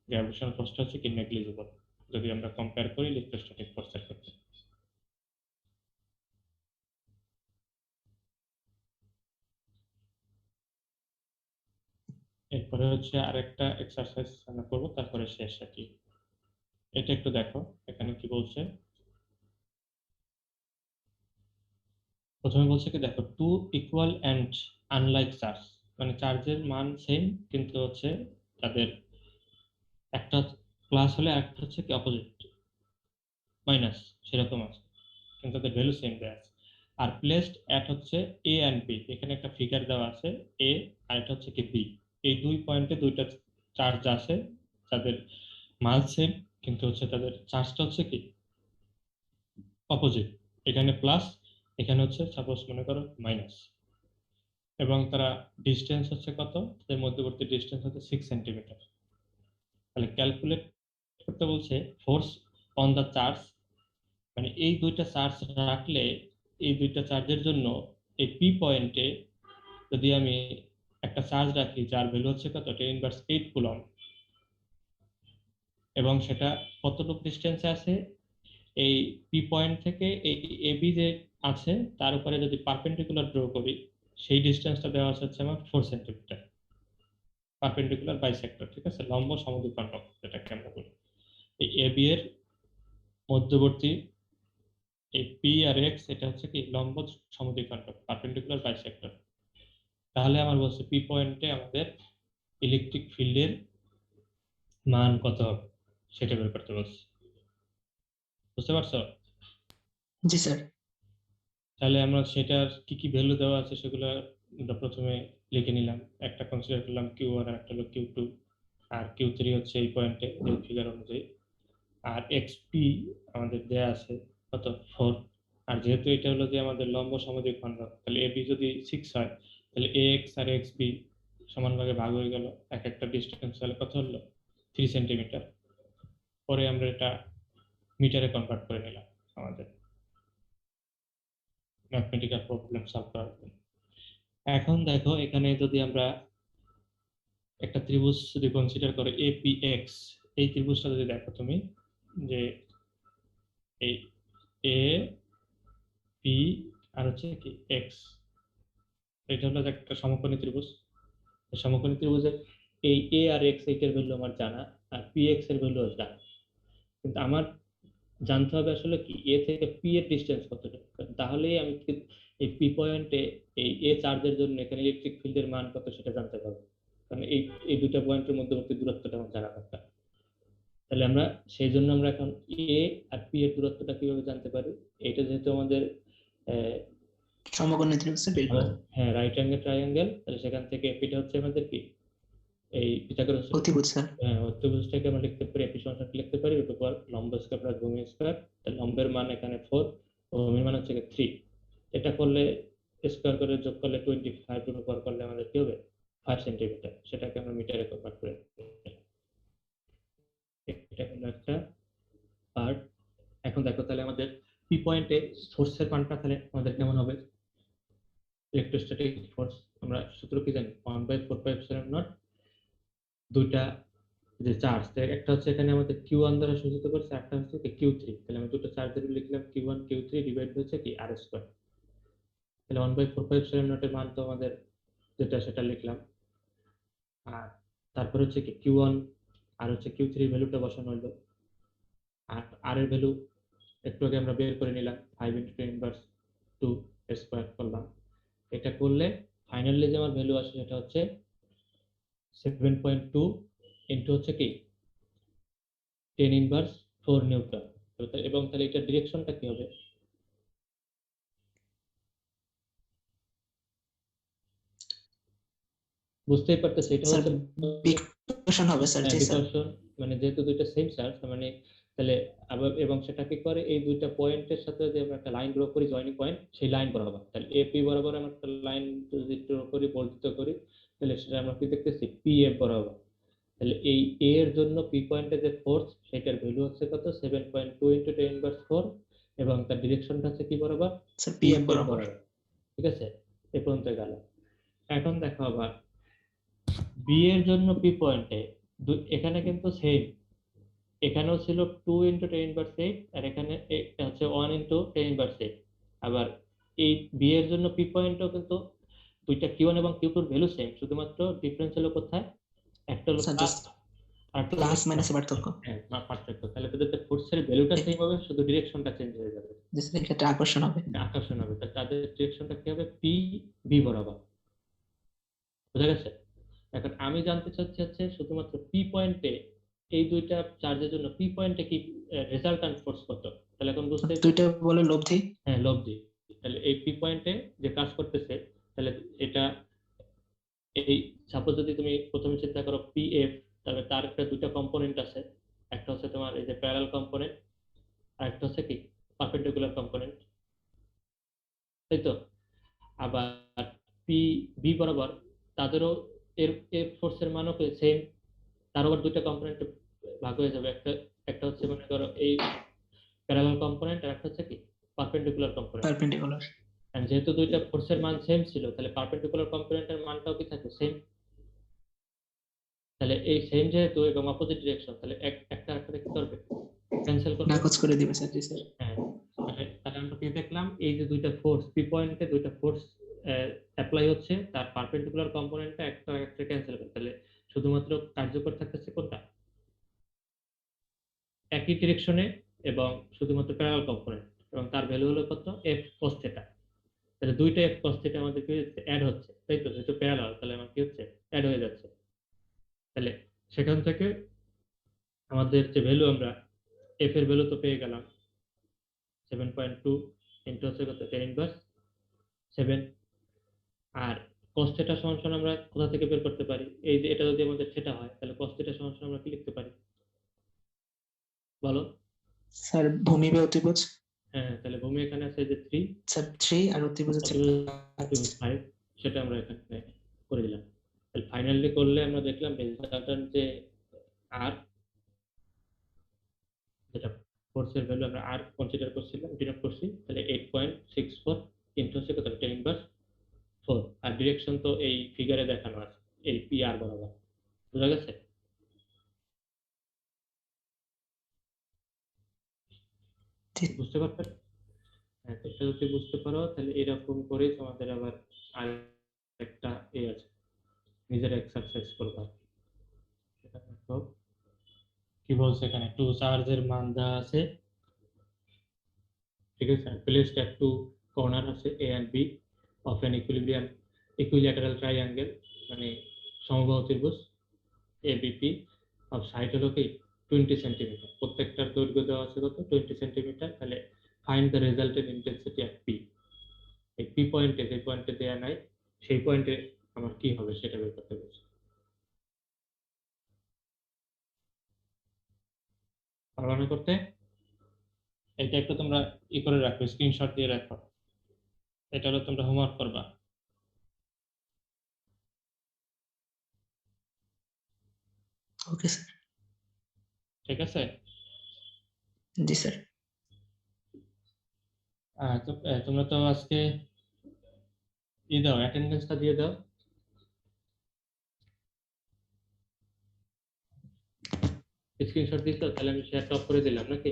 Speaker 1: গ্র্যাভিটেশনাল ফোর্সটা হচ্ছে কি নেগলিজিবল যদি আমরা কম্পেয়ার করি ইলেকট্রোস্ট্যাটিক ফোর্সের ক্ষেত্রে। এরপরে হচ্ছে আরেকটা এক্সারসাইজ আমরা করবো, তারপরে শেষ আর কি। এটা একটু দেখো এখানে কি বলছে। প্রথমে বলছে কি দেখো, two equal and unlike charge, মানে চার্জের মান সেম কিন্তু হচ্ছে তাদের একটা প্লাস হলে একটা হচ্ছে কি অপোজিট মাইনাস সেরকম আছে, কিন্তু তাদের ভ্যালু সেম দেওয়া আছে। আর প্লেসড অ্যাট হচ্ছে এ অ্যান্ড বি, এখানে একটা ফিগার দেওয়া আছে এ আর এটা হচ্ছে কি বি, এই দুই পয়েন্টে দুইটা চার্জ আছে তাদের মান সেম কিন্তু হচ্ছে তাদের চার্জটা হচ্ছে কি অপোজিট, এখানে প্লাস এখানে হচ্ছে সাপোজ মনে করো মাইনাস, এবং তারা ডিস্টেন্স হচ্ছে কত, তাদের মধ্যবর্তী ডিস্টেন্স হচ্ছে 6 সেন্টিমিটার। তাহলে ক্যালকুলেট করতে বলছে ফোর্স অন দ্য চার্জ, মানে এই দুইটা চার্জ রাখলে এই দুইটা চার্জের জন্য এই পি পয়েন্টে যদি আমি একটা চার্জ রাখি যার ভ্যালু হচ্ছে কত 10⁻⁸ কুলম্ব, এবং সেটা কতটুকু ডিস্টেন্সে আছে এই পি পয়েন্ট থেকে এই এবি যে আছে তার উপরে যদি পারপেন্ডিকুলার ড্র করি সেই ডিস্টেন্সটা দেওয়া হচ্ছে আমার 4 সেন্টিমিটার, পারপেন্ডিকুলার বাইসেক্টর, ঠিক আছে, লম্ব সমদ্বিখণ্ডক যেটাকে আমরা বলি। এই এবি এর মধ্যবর্তী এই পি আর এক্স এটা হচ্ছে কি লম্ব সমদ্বিখণ্ডক, পারপেন্ডিকুলার বাইসেক্টর। তাহলে আমার বলছে পি পয়েন্টে আমাদের ইলেকট্রিক ফিল্ডের মান কত হবে সেটা বের করতে বলছে, বুঝতে পারছো?
Speaker 6: জি স্যার।
Speaker 1: তাহলে আমরা সেটার কি কি ভ্যালু দেওয়া আছে সেগুলো আমরা প্রথমে লিখে নিলাম, একটা কনসিডার করলাম কিউ আর একটা হলো কিউ টু, আর কিউ থ্রি হচ্ছে এই পয়েন্টে এই ফিগার অনুযায়ী, আর এক্স পি আমাদের দেয়া আছে কত 4, আর যেহেতু এটা হলো যে আমাদের লম্ব সমদ্বিখণ্ডক তাহলে এ বি যদি 6 হয় তাহলে এ এক্স আর এক্স বি সমান ভাগে ভাগ হয়ে গেল, এক একটা ডিস্টেন্স তাহলে কত হলো 3 সেন্টিমিটার। পরে আমরা এটা মিটারে কনভার্ট করে নিলাম আমাদের ম্যাথমেটিক্যাল প্রবলেম সলভ করার জন্য। এখন দেখো এখানে যদি আমরা একটা ত্রিভুজ যদি কনসিডার করে এপিএক্স, এই ত্রিভুজটা যদি দেখো তুমি যে এই এ পি আর হচ্ছে কি এক্স, এটা হলো একটা সমকোণী ত্রিভুজ। সমকোণী ত্রিভুজের এই এ আর এক্স এইটার ভ্যালু আমার জানা, আর পি এক্স এর ভ্যালু জানা, কিন্তু আমার জানতে হবে আসলে কি এ থেকে পি এর ডিসটেন্স কতটা, তাহলেই আমি এই পি পয়েন্টে এই এ চার্জের জন্য এখানে ইলেকট্রিক ফিল্ডের মান কত সেটা জানতে পারবো, কারণ এই দুটো পয়েন্টের মধ্যবর্তী দূরত্বটা আমার জানা দরকার। তাহলে আমরা সেই জন্য আমরা এখন এ আর পি এর দূরত্বটা কিভাবে জানতে পারি, এটা যেহেতু আমাদের
Speaker 6: সমকোণী ত্রিভুজে বের করা
Speaker 1: হ্যাঁ রাইট অ্যাঙ্গেল ট্রায়াঙ্গেল, তাহলে সেখান থেকে এপিটা হচ্ছে আমাদের কি এই পিথাগোরাস
Speaker 6: অতিভুজ স্যার।
Speaker 1: অতিভুজটাকে আমরা লিখতে পারি এপি সমান লিখতে পারি রুট ওভার লম্ব স্কয়ার প্লাস ভূমি স্কয়ার। তাহলে লম্বের মান এখানে 4, ভূমির মান হচ্ছে 3। এটা করলে স্কয়ার করে যোগ করলে 25 রুট ওভার করলে আমাদের কি হবে 5 সেন্টিমিটার, সেটাকে আমরা মিটারে কনভার্ট করে এটা হলো একটা পার্ট। এখন দেখো তাহলে আমাদের পি পয়েন্টে ফোর্সের মানটা তাহলে আমাদের কেমন হবে, ইলেকট্রোস্ট্যাটিক ফোর্স আমরা সূত্র কি জানি 1/4πε0 দুইটা যে চার্জ, একটা হচ্ছে এখানে আমাদের Q1 দ্বারা সূচিত করছে, একটা হচ্ছে Q3, তাহলে আমি দুটো চার্জের লিখলাম Q1 Q3 ডিভাইড হচ্ছে কি r স্কয়ার, তাহলে 1/4πε0 এর মান তো আমাদের যেটা সেটা লিখলাম, আর তারপর হচ্ছে কি Q1 আর হচ্ছে Q3 ভ্যালুটা বসানো হলো, আর r এর ভ্যালু একটু আগে আমরা বের করে নিলাম 5 × 10 ইনভার্স 2 স্কয়ার করলাম। এটা করলে ফাইনালি যে আমার ভ্যালু আসে সেটা হচ্ছে 7.2 ইনটু হচ্ছে কি 10 ইনভার্স 4 নিউটন। এবং তাহলে এটা ডিরেকশনটা কি হবে, বুঝতেই পারতেছে এটা
Speaker 6: স্যার
Speaker 1: হচ্ছে
Speaker 6: বিকর্ষণ হবে স্যার। জি স্যার।
Speaker 1: বিকর্ষণ, মানে যেহেতু দুইটা সেম চার্জ মানে তাহলে আবার এবং সেটা কি করে এই দুইটা পয়েন্টের সাথে যদি আমরা একটা লাইন ড্র করি জয়েনিং পয়েন্ট, সেই লাইন বরাবর তাহলে এপি বরাবর আমরা একটা লাইন যদি ড্র করি বর্ধিত করি, তাহলে সেটা আমরা কি দেখতেছি পিএফ বরাবর। তাহলে এই এ এর জন্য পি পয়েন্টে যে ফোর্স সেটার ভ্যালু হচ্ছে কত 7.2 × 10 ইনভার্স 4, এবং তার ডিরেকশনটা হচ্ছে কি বরাবর
Speaker 6: স্যার পিএফ বরাবর।
Speaker 1: ঠিক আছে, এ পর্যন্ত গেল। এখন দেখো আবার বি এর জন্য পি পয়েন্টে এখানে কিন্তু সেম, এখানেও ছিল 2 × 10 ইনভার্স 8, আর এখানে এটা হচ্ছে 1 × 10 ইনভার্স 8। আবার এই বি এর জন্য পি পয়েন্টও কিন্তু দুইটা Q1 এবং Q2 এর ভ্যালু সেম, শুধুমাত্র ডিফারেন্স হলো কোথায়, একটা হলো
Speaker 6: স্যার
Speaker 1: প্লাস আর
Speaker 6: প্লাস মাইনাস পার্থক্য।
Speaker 1: হ্যাঁ পার্থক্য, তাহলে তাদের ফোর্সের ভ্যালুটা সেম হবে, শুধু ডিরেকশনটা চেঞ্জ হয়ে যাবে,
Speaker 6: জি স্যার এক্ষেত্রে আকর্ষণ হবে।
Speaker 1: আকর্ষণ হবে। তাদের ডিরেকশনটা কি হবে পি বি বরাবর, বুঝা গেছে? এখন আমি জানতে চাচ্ছি হচ্ছে শুধুমাত্র পি পয়েন্টে এই দুইটা চার্জের জন্য পি পয়েন্টে কি রেজাল্ট্যান্ট ফোর্স কত, তাহলে এখন বুঝতে
Speaker 6: দুইটা বলে লব্ধি।
Speaker 1: হ্যাঁ লব্ধি। তাহলে এই পি পয়েন্টে যে কাজ করতেছে, তাহলে এটা এই সাপোজ যদি তুমি প্রথমে চিন্তা করো পি এফ, তাহলে তার একটা দুইটা কম্পোনেন্ট আছে, একটা হচ্ছে তোমার এই যে প্যারালাল কম্পোনেন্ট, আর একটা হচ্ছে কি পারপেন্ডিকুলার কম্পোনেন্ট, তাই তো? আবার পি বি বরাবর তাদেরও এর ফোর্সের মানও সেম, তার আবার দুইটা কম্পোনেন্ট ভাগ হয়ে যাবে, একটা একটা হচ্ছে মনে করো এই প্যারালাল কম্পোনেন্ট, আর একটা হচ্ছে কি পারপেন্ডিকুলার কম্পোনেন্ট।
Speaker 6: পারপেন্ডিকুলার।
Speaker 1: আর যেহেতু দুইটা ফোর্সের মান সেম ছিল, তাহলে পারপেন্ডিকুলার কম্পোনেন্টের মানটাও কি থাকবে সেম। তাহলে এই সেম যেহেতু এবং অপোজিট ডিরেকশন, তাহলে একটা আরেকটা কি করবে ক্যান্সেল করবে,
Speaker 6: নাকচ করে দিবে স্যার। জি স্যার।
Speaker 1: হ্যাঁ। তাহলে আমরা কি দেখলাম এই যে দুইটা ফোর্স পি পয়েন্টে দুইটা ফোর্স অ্যাপ্লাই হচ্ছে, তার পারপেন্ডিকুলার কম্পোনেন্টটা একটা একটা ক্যান্সেল করে, তাহলে শুধুমাত্র কার্যকর থাকতেছে কোনটা একই ডিরেকশনে এবং শুধুমাত্র প্যারালাল কম্পোনেন্ট, এবং তার ভ্যালু হলো কত এফ cos θ। তাহলে দুইটা এফ cos θ আমাদের কি হচ্ছে অ্যাড হচ্ছে, তাই তো? যেহেতু প্যারালাল তাহলে আমার কি হচ্ছে অ্যাড হয়ে যাচ্ছে। তাহলে সেখান থেকে আমাদের যে ভ্যালু আমরা এফ এর ভ্যালু তো পেয়ে গেলাম 7.2 ইনটু হচ্ছে কত 10 ইনভার্স 7, আর cos θ সমান আমরা কোথা থেকে বের করতে পারি, এই যে এটা যদি আমাদের থিটা হয় তাহলে cos θ সমান আমরা কি লিখতে পারি বলো?
Speaker 6: স্যার ভূমি বা অতিভুজ।
Speaker 1: হ্যাঁ তাহলে ভূমি এখানে আছে যে 3,
Speaker 6: স্যার 3 আর অতিভুজ হচ্ছে
Speaker 1: 5, সেটা আমরা এখানে করে দিলাম। তাহলে ফাইনালি করলে আমরা দেখলাম রেজাল্টেন্ট যে আর যেটা ফোর্সের ভ্যালু আমরা আর কনসিডার করছিলাম, ডিনোট করছি, তাহলে 8.64 ইনটু হচ্ছে কত 10 ইনভার্স 4। আর ডিরেকশন তো এই ফিগারে দেখানো আছে, এই পি আর বরাবর। বুঝা গেছে? বুঝতে পারছেন? হ্যাঁ, তো এটা যদি বুঝতে পারো তাহলে এরকম করে তোমাদের আবার আর একটা আছে, নিজের এক্সারসাইজ করবা। সেটা দেখো কি বলছে এখানে, টু চার্জের মান দেওয়া আছে, ঠিক আছে। প্লেসড এট টু কর্নার আছে A and B of an equilateral triangle, মানে সমবাহু ত্রিভুজ এবিপি অফ সাইড হলো কি 20 সেন্টিমিটার, প্রত্যেকটার দৈর্ঘ্য দেওয়া আছে কত 20 সেন্টিমিটার। তাহলে find the resultant intensity at P. এই পি পয়েন্টে, যে পয়েন্টে দেয়া নাই সেই পয়েন্টে আমার কি হবে সেটা বের করতে বলছে। পারবা না করতে? এটা একটু তোমরা ই করে রাখো, স্ক্রিনশট দিয়ে রাখো, এটা হলো তোমরা হোমওয়ার্ক করবা।
Speaker 6: Okay sir.
Speaker 1: ঠিক আছে?
Speaker 6: জি স্যার।
Speaker 1: তোমরা তো আজকে দাও, অ্যাটেন্ডেন্সটা দিয়ে দাও। স্ক্রিনশট দিতে তাহলে আমি শেয়ারটা অফ করে দিলাম নাকি?